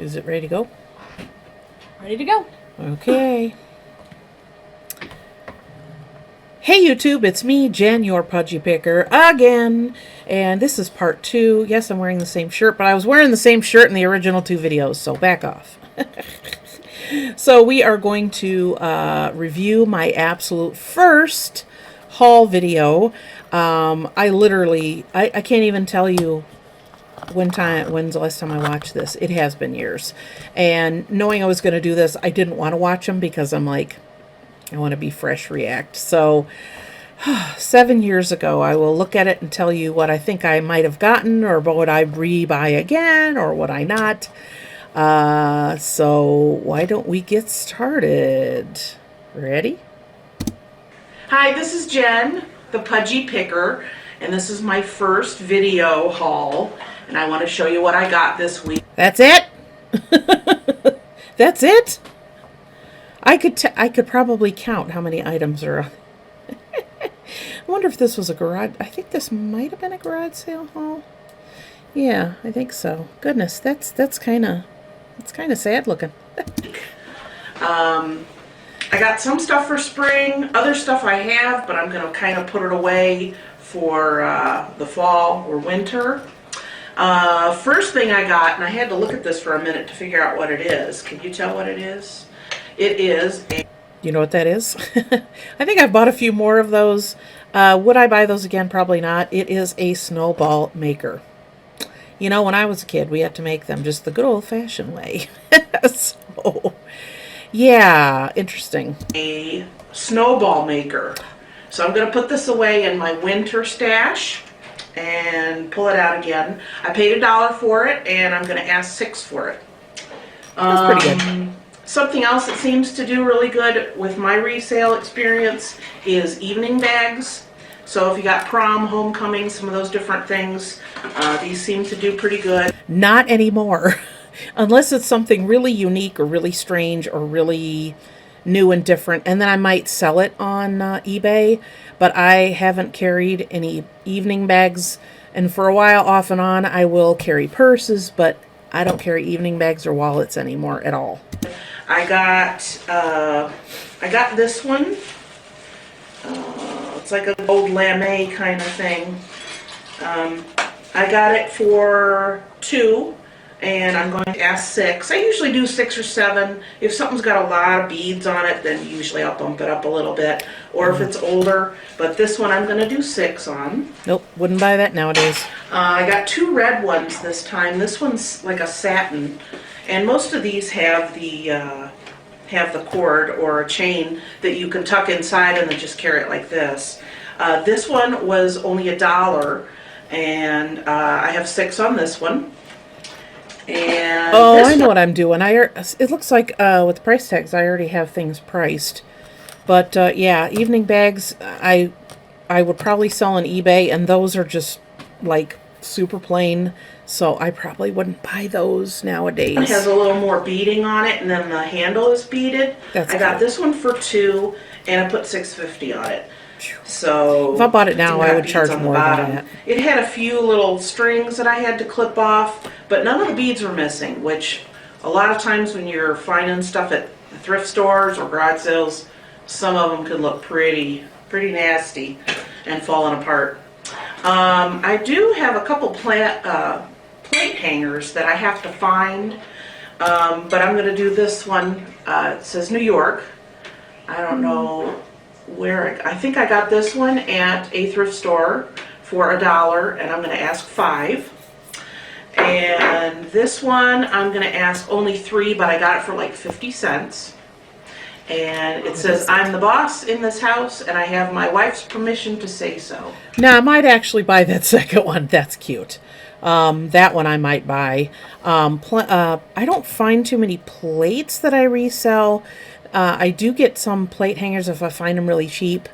Is it ready to go? Ready to go. Okay. Hey YouTube, it's me, Jen, your pudgy picker, again. And this is part 2. Yes, I'm wearing the same shirt, but I was wearing the same shirt in the original 2 videos, so back off. So we are going to review my absolute first haul video. I can't even tell you when's the last time I watched this. It has been years. And knowing I was going to do this, I didn't want to watch them because I'm like, I want to be fresh react. So 7 years ago, I will look at it and tell you what I think I might have gotten, or what I rebuy again, or what I not. So why don't we get started? Ready? Hi, this is Jen, the pudgy picker, and this is my first video haul, and I want to show you what I got this week. That's it? That's it? I could probably count how many items are on. I wonder if this was a garage. I think this might have been a garage sale haul. Yeah, I think so. Goodness, that's kind of sad looking. I got some stuff for spring, other stuff I have, but I'm going to kind of put it away for the fall or winter. First thing I got, and I had to look at this for a minute to figure out what it is. Can you tell what it is? It is a... You know what that is? I think I've bought a few more of those. Would I buy those again? Probably not. It is a snowball maker. You know, when I was a kid, we had to make them just the good old-fashioned way. So, yeah, interesting. A snowball maker. So I'm going to put this away in my winter stash and pull it out again. I paid $1 for it, and I'm going to ask $6 for it. That's pretty good. Something else that seems to do really good with my resale experience is evening bags. So if you got prom, homecoming, some of those different things, these seem to do pretty good. Not anymore. Unless it's something really unique or really strange or really new and different. And then I might sell it on eBay. But I haven't carried any evening bags. And for a while, off and on, I will carry purses. But I don't carry evening bags or wallets anymore at all. I got this one. It's like a gold lame kind of thing. I got it for $2, and I'm going to ask $6. I usually do 6 or 7. If something's got a lot of beads on it, then usually I'll bump it up a little bit. Or if it's older, but this one I'm going to do $6 on. Nope, wouldn't buy that nowadays. I got 2 red ones this time. This one's like a satin, and most of these have the cord or a chain that you can tuck inside and then just carry it like this. This one was only $1, and I have 6 on this one. And oh, I know what I'm doing. It looks like with price tags, I already have things priced. But yeah, evening bags, I would probably sell on eBay, and those are just like super plain. So I probably wouldn't buy those nowadays. It has a little more beading on it, and then the handle is beaded. I got this one for $2, and I put $6.50 on it. So if I bought it now, I would charge more than that. It had a few little strings that I had to clip off, but none of the beads were missing, which a lot of times when you're finding stuff at thrift stores or garage sales, some of them can look pretty nasty and falling apart. I do have a couple plate hangers that I have to find, but I'm going to do this one. It says New York. I don't know where. I think I got this one at a thrift store for $1, and I'm going to ask $5. And this one I'm going to ask only $3, but I got it for like 50 cents. And it says, I'm the boss in this house, and I have my wife's permission to say so. Now, I might actually buy that second one. That's cute. That one I might buy. I don't find too many plates that I resell. I do get some plate hangers if I find them really cheap,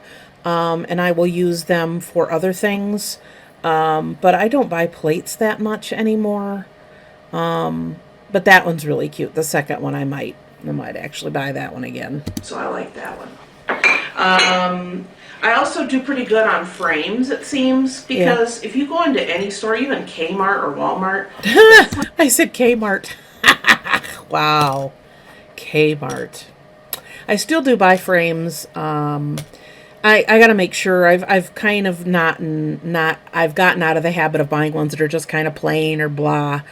and I will use them for other things. But I don't buy plates that much anymore. But that one's really cute. The second one I might actually buy that one again. So I like that one. I also do pretty good on frames, it seems, because if you go into any store, even Kmart or Walmart. I said Kmart. wow. Kmart. I still do buy frames. I got to make sure I've kind of I've gotten out of the habit of buying ones that are just kind of plain or blah.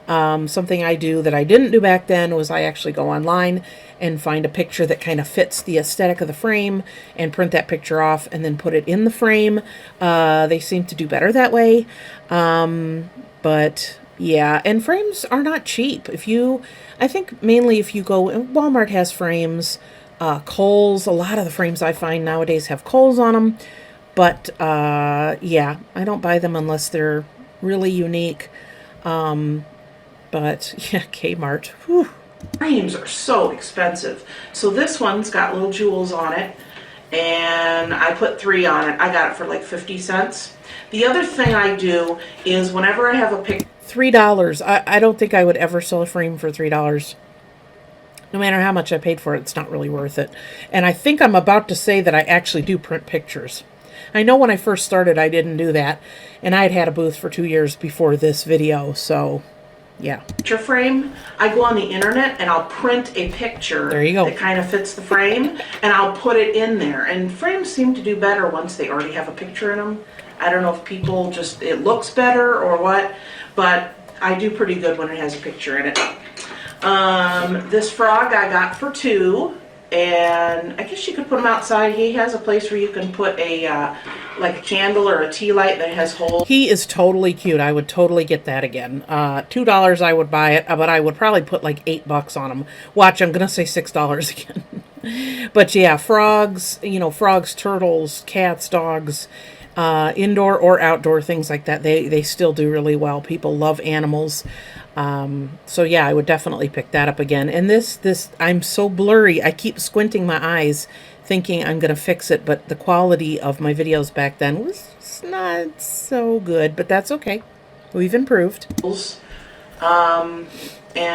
Something I do that I didn't do back then was I actually go online and find a picture that kind of fits the aesthetic of the frame and print that picture off and then put it in the frame. They seem to do better that way. But yeah, and frames are not cheap. I think mainly if you go, Walmart has frames, Kohl's, a lot of the frames I find nowadays have Kohl's on them. But yeah, I don't buy them unless they're really unique. But yeah, Kmart. Whew. Frames are so expensive. So this one's got little jewels on it, and I put 3 on it. I got it for like 50 cents. The other thing I do is whenever I have a picture, $3. I don't think I would ever sell a frame for $3. No matter how much I paid for it, it's not really worth it. And I think I'm about to say that I actually do print pictures. I know when I first started, I didn't do that. And I had a booth for 2 years before this video, so yeah. picture frame, I go on the internet and I'll print a picture There you go. that kind of fits the frame, and I'll put it in there. And frames seem to do better once they already have a picture in them. I don't know if people just, it looks better or what, but I do pretty good when it has a picture in it. This frog I got for 2, and I guess you could put him outside. He has a place where you can put a like a candle or a tea light that has holes. He is totally cute. I would totally get that again. $2 I would buy it, but I would probably put like $8 on him. Watch, I'm gonna say $6 again. But yeah, frogs, frogs, turtles, cats, dogs, indoor or outdoor things like that. They still do really well. People love animals. So yeah, I would definitely pick that up again. And this, I'm so blurry. I keep squinting my eyes thinking I'm going to fix it, but the quality of my videos back then was not so good, but that's okay. We've improved. And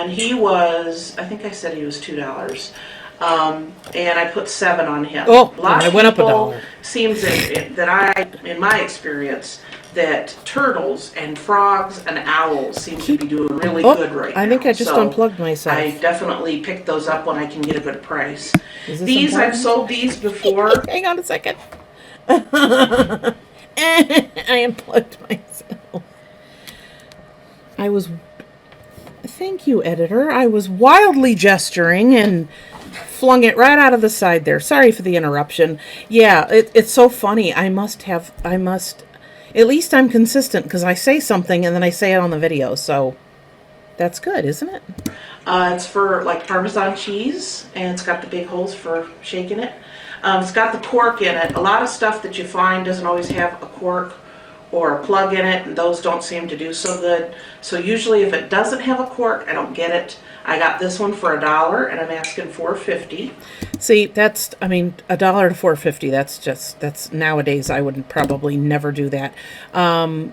he was, I think I said he was $2. And I put 7 on him. Oh, a lot I of went up people $1. Seems that in my experience, that turtles and frogs and owls seem to be doing really good right now. I think I just So unplugged myself. I definitely pick those up when I can get a good price. Is this These, important? I've sold these before. Hang on a second. I unplugged myself. Thank you, editor. I was wildly gesturing and flung it right out of the side there. Sorry for the interruption. Yeah, it's so funny. At least I'm consistent because I say something and then I say it on the video. So that's good, isn't it? It's for like Parmesan cheese, and it's got the big holes for shaking it. It's got the cork in it. A lot of stuff that you find doesn't always have a cork or a plug in it, and those don't seem to do so good. So usually if it doesn't have a cork, I don't get it. I got this one for $1, and I'm asking $4.50. See, $1 to $4.50. That's nowadays. I would probably never do that.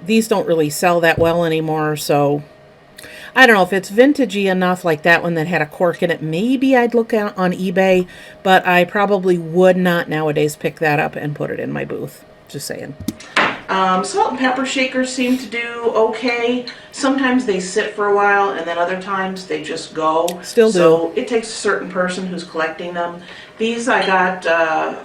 These don't really sell that well anymore, so I don't know if it's vintagey enough, like that one that had a cork in it. Maybe I'd look out on eBay, but I probably would not nowadays pick that up and put it in my booth. Just saying. Salt and pepper shakers seem to do okay. Sometimes they sit for a while, and then other times they just go. Still do. So it takes a certain person who's collecting them. These I got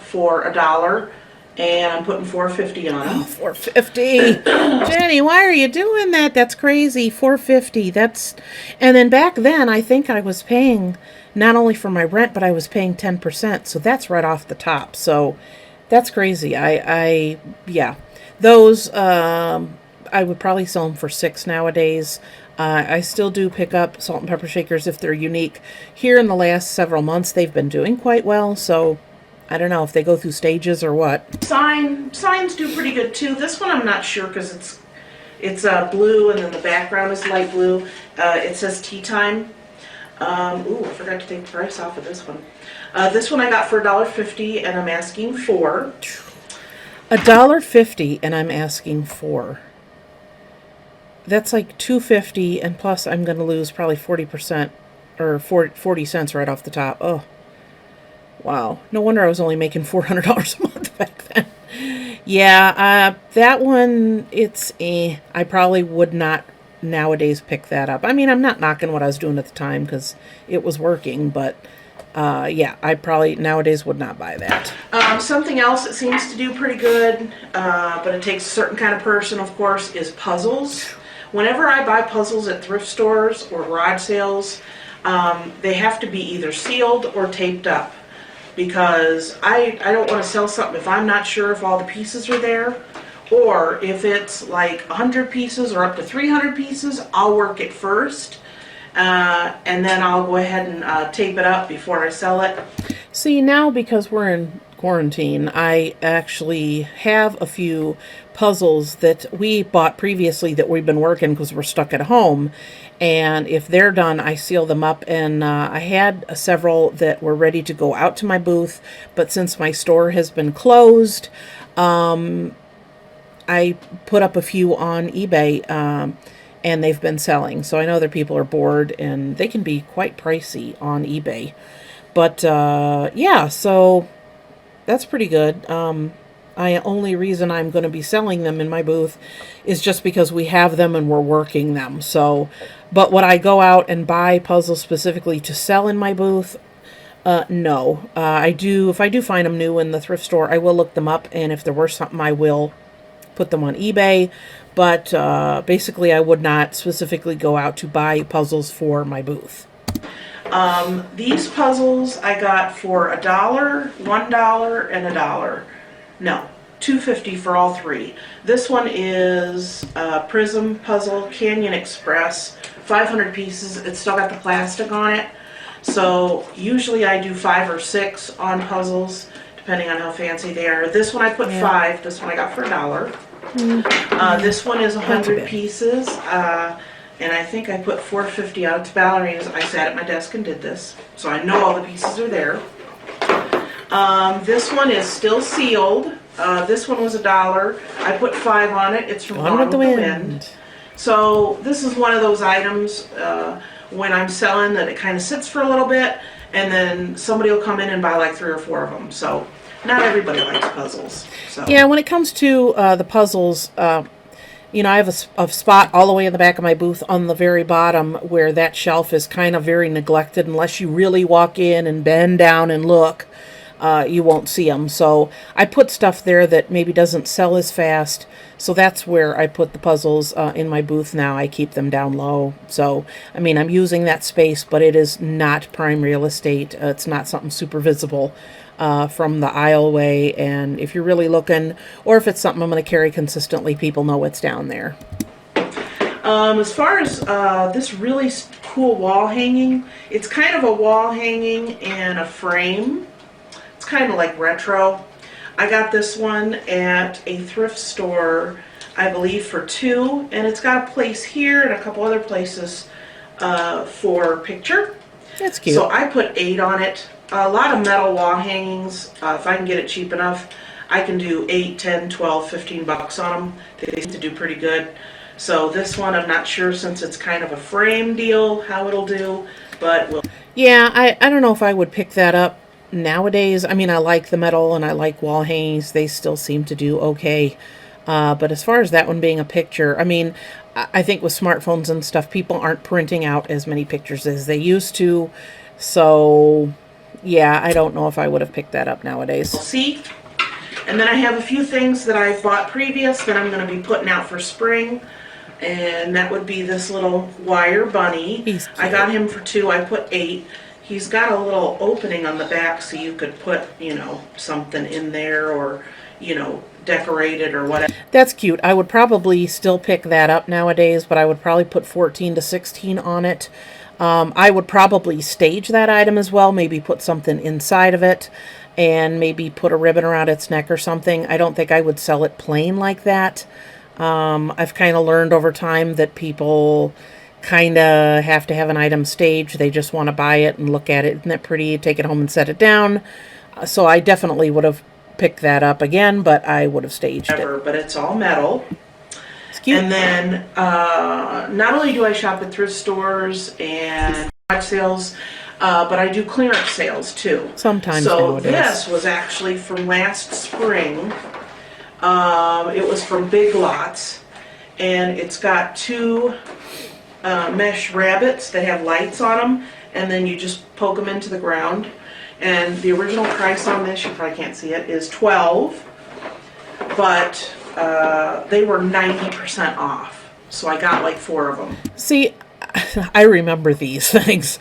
for $1, and I'm putting $4.50 on them. Oh, $4.50. Jenny, why are you doing that? That's crazy. $4.50. And then back then, I think I was paying not only for my rent, but I was paying 10%. So that's right off the top. So that's crazy. Yeah. Those, I would probably sell them for $6 nowadays. I still do pick up salt and pepper shakers if they're unique. Here in the last several months, they've been doing quite well. So I don't know if they go through stages or what. Signs do pretty good too. This one I'm not sure because it's blue, and then the background is light blue. It says tea time. Ooh, I forgot to take the price off of this one. This one I got for $1.50, and I'm asking $4. $1.50, and I'm asking $4. That's like $2.50, and plus I'm going to lose probably 40% or 40 cents right off the top. Oh, wow! No wonder I was only making $400 a month back then. Yeah, that one, I probably would not nowadays pick that up. I mean, I'm not knocking what I was doing at the time because it was working, but yeah, I probably nowadays would not buy that. Something else that seems to do pretty good, but it takes a certain kind of person, of course, is puzzles. Whenever I buy puzzles at thrift stores or garage sales, they have to be either sealed or taped up, because I don't want to sell something if I'm not sure if all the pieces are there, or if it's like 100 pieces or up to 300 pieces, I'll work it first. And then I'll go ahead and tape it up before I sell it. See, now because we're in quarantine, I actually have a few puzzles that we bought previously that we've been working because we're stuck at home. And if they're done, I seal them up. And I had several that were ready to go out to my booth. But since my store has been closed, I put up a few on eBay. And they've been selling. So I know that people are bored, and they can be quite pricey on eBay. But yeah, so that's pretty good. Only reason I'm going to be selling them in my booth is just because we have them and we're working them. So, but would I go out and buy puzzles specifically to sell in my booth? No. I do. If I do find them new in the thrift store, I will look them up, and if there were something, I will put them on eBay. But basically, I would not specifically go out to buy puzzles for my booth. These puzzles I got for $1, $1, and $1. No, $2.50 for all three. This one is Prism Puzzle Canyon Express, 500 pieces. It's still got the plastic on it. So usually I do 5 or 6 on puzzles, depending on how fancy they are. This one I put 5. This one I got for $1. This one is 100 pieces, and I think I put $4.50 out to ballerinas. I sat at my desk and did this, so I know all the pieces are there. This one is still sealed. This one was $1. I put 5 on it. It's from Gone with the Wind. So this is one of those items when I'm selling that it kind of sits for a little bit, and then somebody will come in and buy like 3 or 4 of them. So not everybody likes puzzles. So. Yeah, when it comes to the puzzles, you know, I have a spot all the way in the back of my booth on the very bottom where that shelf is kind of very neglected. Unless you really walk in and bend down and look, you won't see them. So I put stuff there that maybe doesn't sell as fast. So that's where I put the puzzles in my booth now. I keep them down low. So, I mean, I'm using that space, but it is not prime real estate. It's not something super visible from the aisleway. And if you're really looking, or if it's something I'm going to carry consistently, people know it's down there. As far as this really cool wall hanging, it's kind of a wall hanging and a frame. It's kind of like retro. I got this one at a thrift store, I believe, for $2, and it's got a place here and a couple other places for picture. That's cute. So I put 8 on it. A lot of metal wall hangings, if I can get it cheap enough, I can do 8, 10, 12, 15 bucks on them. They seem to do pretty good. So this one, I'm not sure, since it's kind of a frame deal, how it'll do, but we'll... Yeah, I don't know if I would pick that up nowadays. I mean, I like the metal and I like wall hangings. They still seem to do okay. But as far as that one being a picture, I mean, I think with smartphones and stuff, people aren't printing out as many pictures as they used to. So, yeah, I don't know if I would have picked that up nowadays. See? And then I have a few things that I bought previous that I'm going to be putting out for spring. And that would be this little wire bunny. I got him for $2. I put 8. He's got a little opening on the back so you could put, you know, something in there, or, you know, decorate it or whatever. That's cute. I would probably still pick that up nowadays, but I would probably put 14 to 16 on it. I would probably stage that item as well, maybe put something inside of it, and maybe put a ribbon around its neck or something. I don't think I would sell it plain like that. I've kind of learned over time that people kind of have to have an item staged. They just want to buy it and look at it. Isn't that pretty? Take it home and set it down. So I definitely would have picked that up again, but I would have staged it. But it's all metal. It's cute. And then not only do I shop at thrift stores and garage sales, but I do clearance sales too. Sometimes so nowadays. This was actually from last spring. It was from Big Lots, and it's got 2 mesh rabbits that have lights on them, and then you just poke them into the ground. And the original price on this, you probably can't see it, is $12, but they were 90% off. So I got like 4 of them. See, I remember these things.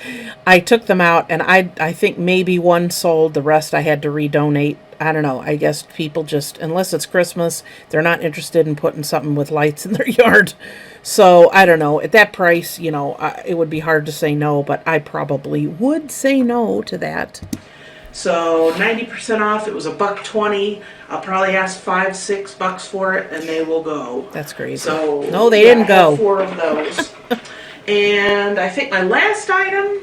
I took them out, and I think maybe one sold. The rest I had to redonate. I don't know. I guess people just, unless it's Christmas, they're not interested in putting something with lights in their yard. So I don't know. At that price, you know, it would be hard to say no, but I probably would say no to that. So 90% off. It was $1.20. I'll probably ask $5-6 for it, and they will go. That's crazy. So no, they yeah, didn't I have go. 4 of those. And I think my last item,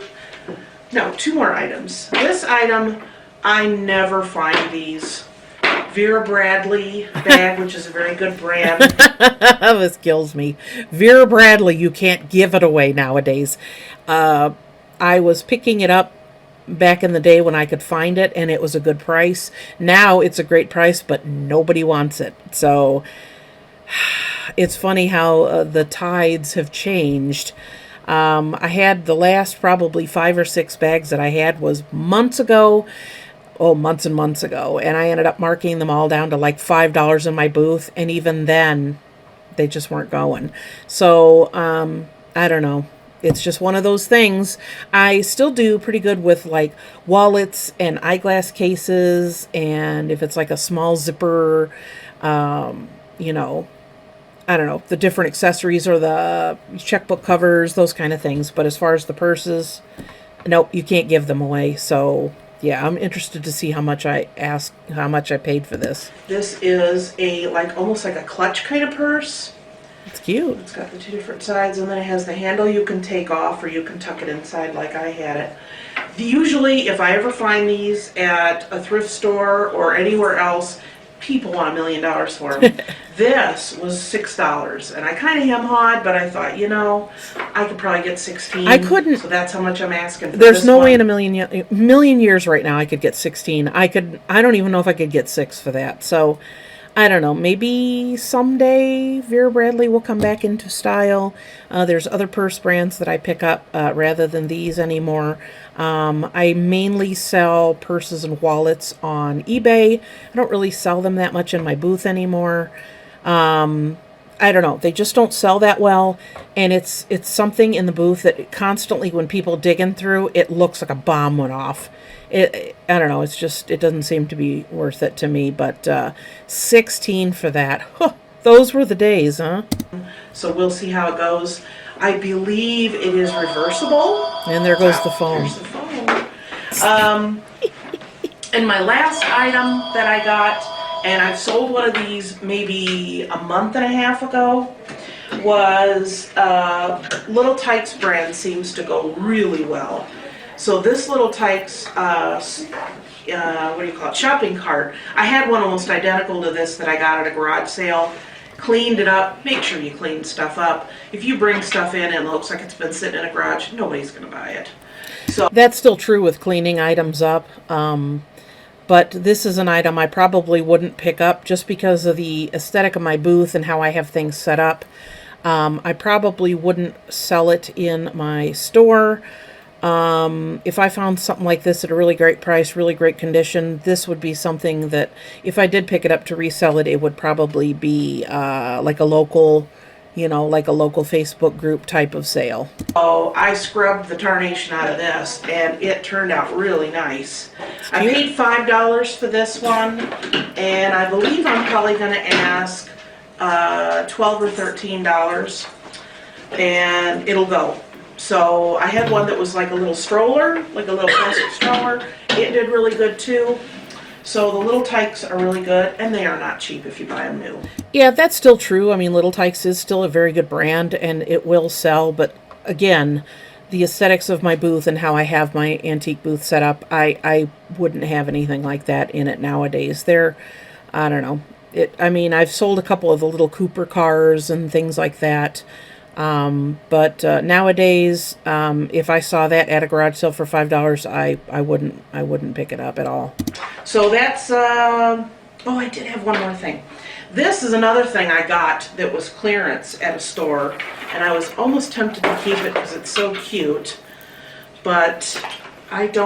no, 2 more items. This item, I never find these. Vera Bradley bag, which is a very good brand. This kills me. Vera Bradley, you can't give it away nowadays. I was picking it up back in the day when I could find it, and it was a good price. Now it's a great price, but nobody wants it. So it's funny how the tides have changed. I had the last probably 5 or 6 bags that I had was months ago. Oh, months and months ago. And I ended up marking them all down to like $5 in my booth. And even then, they just weren't going. So, I don't know. It's just one of those things. I still do pretty good with like wallets and eyeglass cases. And if it's like a small zipper, you know, I don't know, the different accessories or the checkbook covers, those kind of things. But as far as the purses, nope, you can't give them away. So yeah, I'm interested to see how much I paid for this. This is a almost like a clutch kind of purse. It's cute. It's got the 2 different sides, and then it has the handle you can take off, or you can tuck it inside like I had it. Usually, if I ever find these at a thrift store or anywhere else, people want $1 million for them. This was $6, and I kind of hem-hawed, but I thought, you know, I could probably get 16. I couldn't. So that's how much I'm asking for There's this no one. way in a million years right now I could get 16. I don't even know if I could get 6 for that. So I don't know. Maybe someday Vera Bradley will come back into style. There's other purse brands that I pick up rather than these anymore. I mainly sell purses and wallets on eBay. I don't really sell them that much in my booth anymore. I don't know. They just don't sell that well. And it's something in the booth that constantly, when people digging through, it looks like a bomb went off. I don't know. It's just, it doesn't seem to be worth it to me. But 16 for that. Huh, those were the days, huh? So we'll see how it goes. I believe it is reversible. And there goes the phone. There's the phone. And my last item that I got, and I've sold one of these maybe a month and a half ago, was Little Tykes brand seems to go really well. So this Little Tykes, what do you call it, shopping cart. I had one almost identical to this that I got at a garage sale. Cleaned it up. Make sure you clean stuff up. If you bring stuff in and it looks like it's been sitting in a garage, nobody's going to buy it. So that's still true with cleaning items up. But this is an item I probably wouldn't pick up just because of the aesthetic of my booth and how I have things set up. I probably wouldn't sell it in my store. If I found something like this at a really great price, really great condition, this would be something that if I did pick it up to resell it, it would probably be like a local, like a local Facebook group type of sale. Oh, I scrubbed the tarnation out of this, and it turned out really nice. I paid $5 for this one, and I believe I'm probably going to ask $12 or $13, and it'll go. So I had one that was like a little stroller, like a little plastic stroller. It did really good too. So the Little Tykes are really good, and they are not cheap if you buy them new. Yeah, that's still true. I mean, Little Tykes is still a very good brand, and it will sell. But again, the aesthetics of my booth and how I have my antique booth set up, I wouldn't have anything like that in it nowadays. I don't know. I mean, I've sold a couple of the little Cooper cars and things like that. But nowadays, if I saw that at a garage sale for $5, I wouldn't pick it up at all. So that's, oh, I did have one more thing. This is another thing I got that was clearance at a store. and I was almost tempted to keep it because it's so cute, but I'd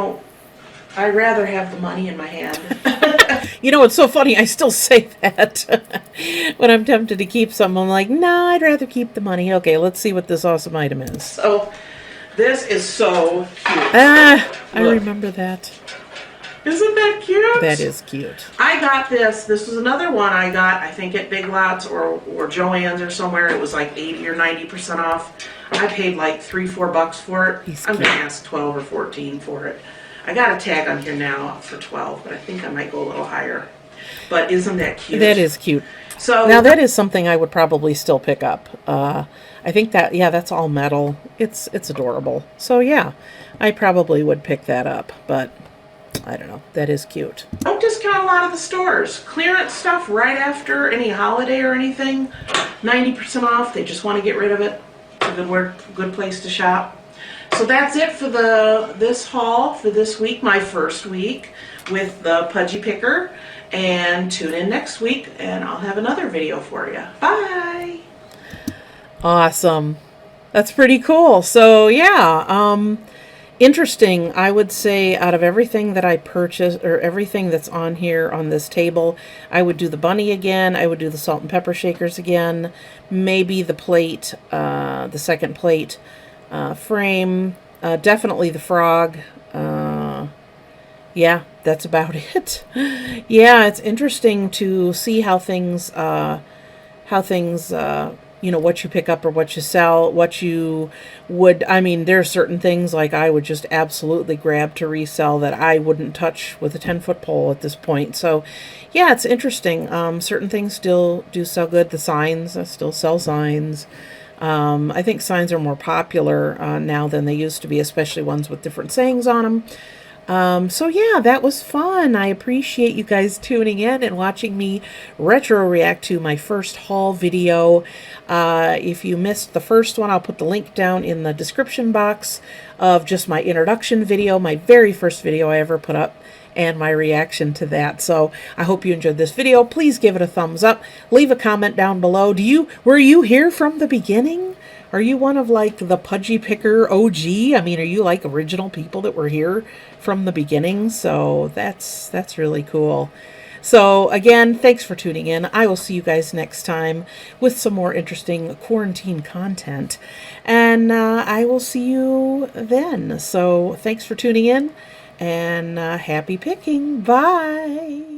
rather have the money in my hand. You know, it's so funny. I still say that when I'm tempted to keep something. I'm like, no, I'd rather keep the money. Okay, let's see what this awesome item is. So this is so cute. Ah, I Look. remember that. Isn't that cute? That is cute. I got this. This was another one I got, I think, at Big Lots or Joann's or somewhere. It was like 80 or 90% off. I paid like $3-4 for it. He's I'm cute. going to ask 12 or 14 for it. I got a tag on here now for 12, but I think I might go a little higher. But isn't that cute? That is cute. So Now that is something I would probably still pick up. I think that, yeah, that's all metal. It's adorable. So yeah, I probably would pick that up, but I don't know. That is cute. don't discount a lot of the stores. Clearance stuff right after any holiday or anything, 90% off. They just want to get rid of it. It's a good place to shop. So that's it for this haul for this week, my first week with the Pudgy Picker. And tune in next week and I'll have another video for you. Bye! Awesome. That's pretty cool. So yeah, interesting. I would say out of everything that I purchased or everything that's on here on this table, I would do the bunny again. I would do the salt and pepper shakers again. Maybe the plate, the second plate frame. Definitely the frog. Yeah, that's about it. Yeah, it's interesting to see how things, you know, what you pick up or what you sell, what you would, I mean, there are certain things like I would just absolutely grab to resell that I wouldn't touch with a 10-foot pole at this point. So, yeah, it's interesting. Certain things still do sell good. The signs, I still sell signs. I think signs are more popular now than they used to be, especially ones with different sayings on them. So yeah, that was fun. I appreciate you guys tuning in and watching me retro react to my first haul video. If you missed the first one, I'll put the link down in the description box of just my introduction video, my very first video I ever put up, and my reaction to that. So I hope you enjoyed this video. Please give it a thumbs up. Leave a comment down below. Were you here from the beginning? Are you one of like the Pudgy Picker OG? I mean, are you like original people that were here from the beginning? So that's really cool. So again, thanks for tuning in. I will see you guys next time with some more interesting quarantine content. And I will see you then. So thanks for tuning in and happy picking. Bye.